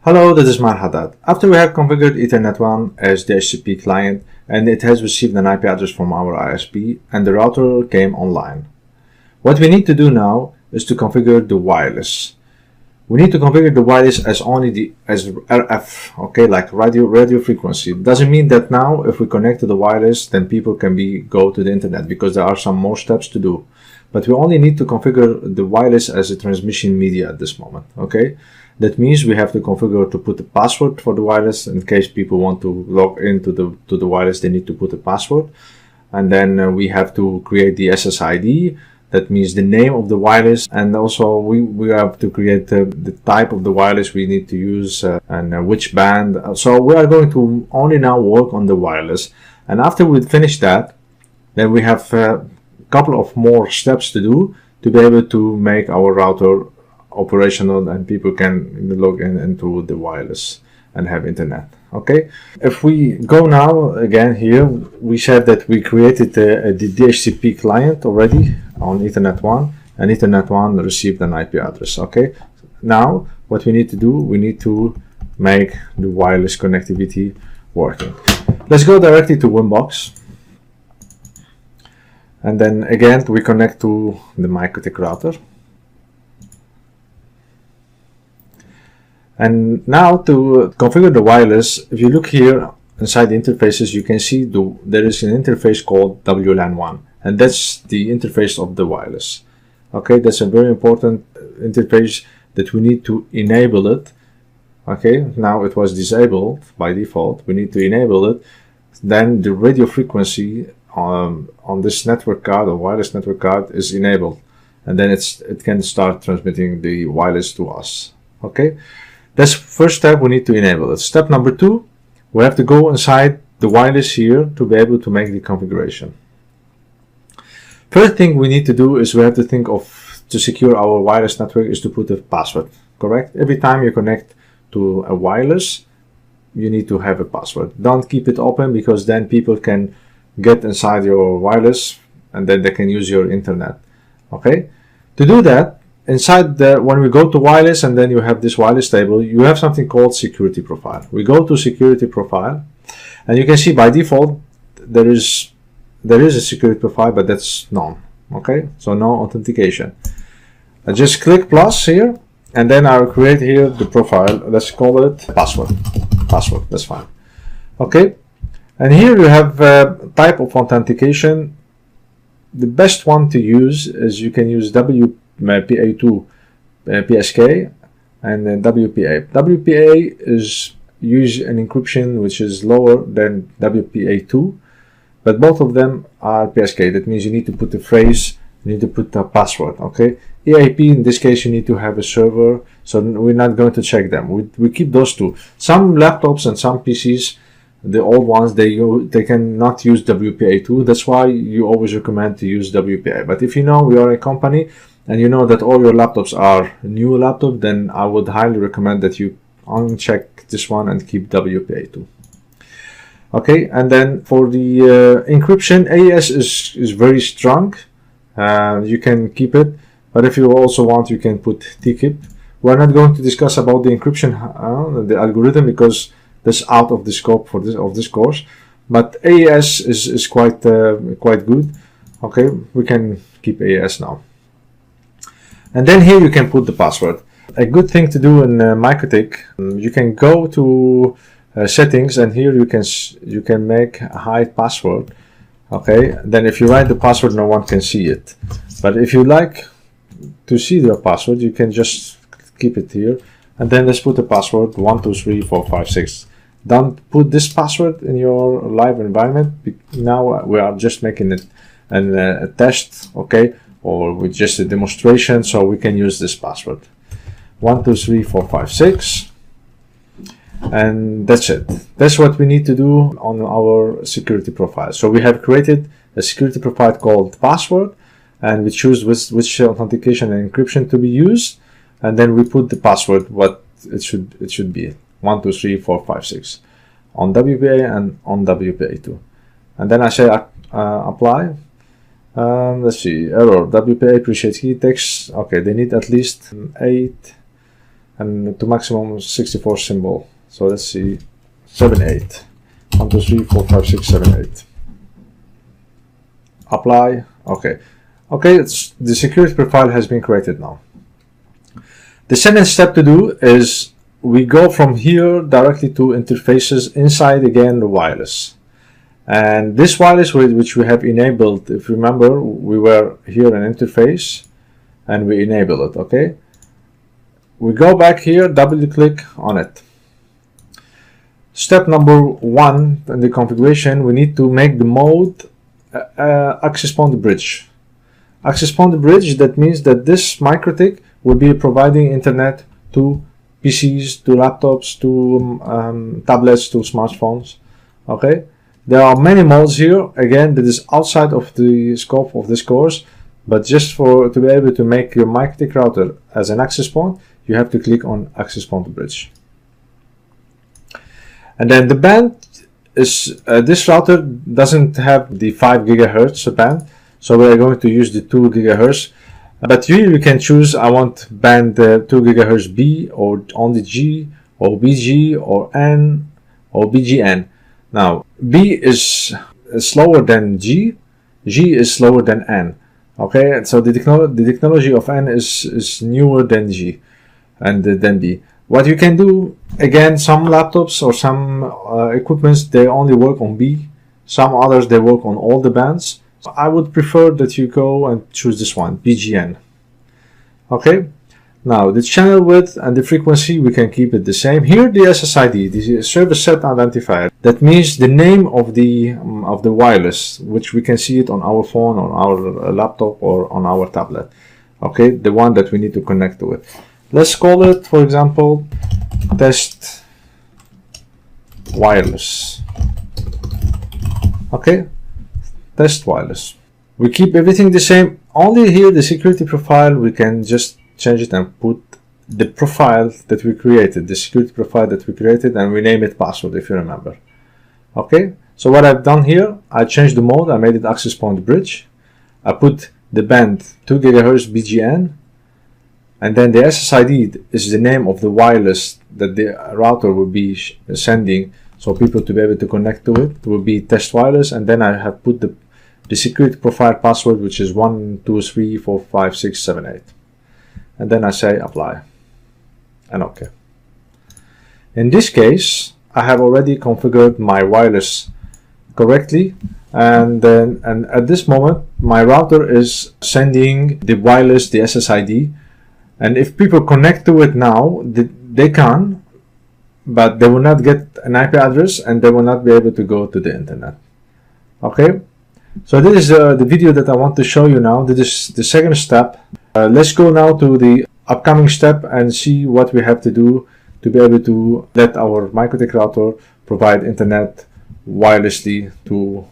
Hello, this is Marhadat. After we have configured Ethernet 1 as DHCP client and it has received an IP address from our ISP and the router came online. What we need to do now is to configure the wireless. We need to configure the wireless as only as RF, okay, like radio frequency. It doesn't mean that now if we connect to the wireless then people can go to the internet, because there are some more steps to do. But we only need to configure the wireless as a transmission media at this moment, okay? That means we have to configure to put a password for the wireless. In case people want to log into the wireless, they need to put a password. And then we have to create the SSID. That means the name of the wireless. And also we have to create the type of the wireless we need to use and which band. So we are going to only now work on the wireless. And after we finish that, then we have a couple of more steps to do to be able to make our router operational and people can log into the wireless and have internet. Okay, if we go now again here, we said that we created the DHCP client already on Ethernet 1, and Ethernet 1 received an IP address. Okay, now what we need to do, we need to make the wireless connectivity working. Let's go directly to Winbox, and then again we connect to the MikroTik router. And now to configure the wireless, if you look here inside the interfaces, you can see there is an interface called WLAN 1, and that's the interface of the wireless. Okay, that's a very important interface that we need to enable it. Okay, now it was disabled by default. We need to enable it. Then the radio frequency on this network card or wireless network card is enabled, and then it can start transmitting the wireless to us. Okay. That's first step, we need to enable it. Step number 2, we have to go inside the wireless here to be able to make the configuration. First thing we need to do is we have to think of, to secure our wireless network, is to put a password, correct? Every time you connect to a wireless, you need to have a password. Don't keep it open, because then people can get inside your wireless and then they can use your internet. Okay? To do that, inside when we go to wireless and then you have this wireless table, you have something called security profile. We go to security profile, and you can see by default there is a security profile, but that's none. Okay, so no authentication. I just click plus here, and then I'll create here the profile. Let's call it password. Password, that's fine. Okay, and here you have type of authentication. The best one to use is you can use WPA2 PSK and then WPA. WPA is use an encryption which is lower than WPA2, but both of them are PSK. That means you need to put the phrase, you need to put the password. Okay, EIP in this case you need to have a server, so we're not going to check them. We keep those two. Some laptops and some PCs, the old ones, they cannot use WPA2. That's why you always recommend to use WPA. But if you know you are a company and you know that all your laptops are new laptops, then I would highly recommend that you uncheck this one and keep WPA2. Okay, and then for the encryption, AES is very strong. You can keep it, but if you also want, you can put TKIP. We're not going to discuss about the encryption, the algorithm, because that's out of the scope for this course. But AES is quite good. Okay, we can keep AES now. And then here you can put the password. A good thing to do in MikroTik, you can go to settings, and here you can make a hide password. Okay, then if you write the password, no one can see it. But if you like to see the password, you can just keep it here, and then let's put the password 123456. Don't put this password in your live environment. Now we are just making it a test, okay, or with just a demonstration, so we can use this password 123456, and that's it. That's what we need to do on our security profile. So we have created a security profile called password, and we choose which authentication and encryption to be used, and then we put the password what it should be, 123456 on WPA and on WPA2, and then I say apply. Let's see, error, WPA appreciates key text. Okay, they need at least 8 and to maximum 64 symbol. So let's see, 78. 1, 2, 3, 4, 5, 6, 7, 8. Apply. Okay. Okay, the security profile has been created now. The second step to do is we go from here directly to interfaces inside again the wireless. And this wireless which we have enabled, if you remember, we were here in interface and we enable it. Okay. We go back here, double click on it. Step number 1 in the configuration, we need to make the mode access point bridge. Access point bridge, that means that this MikroTik will be providing internet to PCs, to laptops, to tablets, to smartphones. Okay, there are many modes here. Again, that is outside of the scope of this course, but just to be able to make your MikroTik router as an access point, you have to click on access point bridge. And then the band is this router doesn't have the 5 GHz band, so we are going to use the 2 GHz. But you can choose, I want band 2 GHz B, or only G, or BG, or N, or BGN. Now, B is slower than G, G is slower than N. Okay, so the technology of N is newer than G and then B. What you can do, again, some laptops or some equipments, they only work on B. Some others, they work on all the bands. I would prefer that you go and choose this one, BGN. Okay, now the channel width and the frequency, we can keep it the same. Here the SSID, the service set identifier, that means the name of the wireless, which we can see it on our phone, on our laptop, or on our tablet. Okay, the one that we need to connect to it. Let's call it, for example, test wireless. Okay, test wireless. We keep everything the same. Only here the security profile, we can just change it and put the profile that we created, the security profile that we created, and we name it password, if you remember. Okay, so what I've done here, I changed the mode, I made it access point bridge. I put the band 2 GHz BGN, and then the SSID is the name of the wireless that the router will be sending, so people to be able to connect to it will be test wireless. And then I have put the security profile password, which is 1, 2, 3, 4, 5, 6, 7, 8. And then I say apply and OK. In this case, I have already configured my wireless correctly, and at this moment my router is sending the wireless, the SSID, and if people connect to it now, they can, but they will not get an IP address and they will not be able to go to the internet. Okay, so this is the video that I want to show you now. This is the second step. Let's go now to the upcoming step and see what we have to do to be able to let our MikroTik router provide internet wirelessly to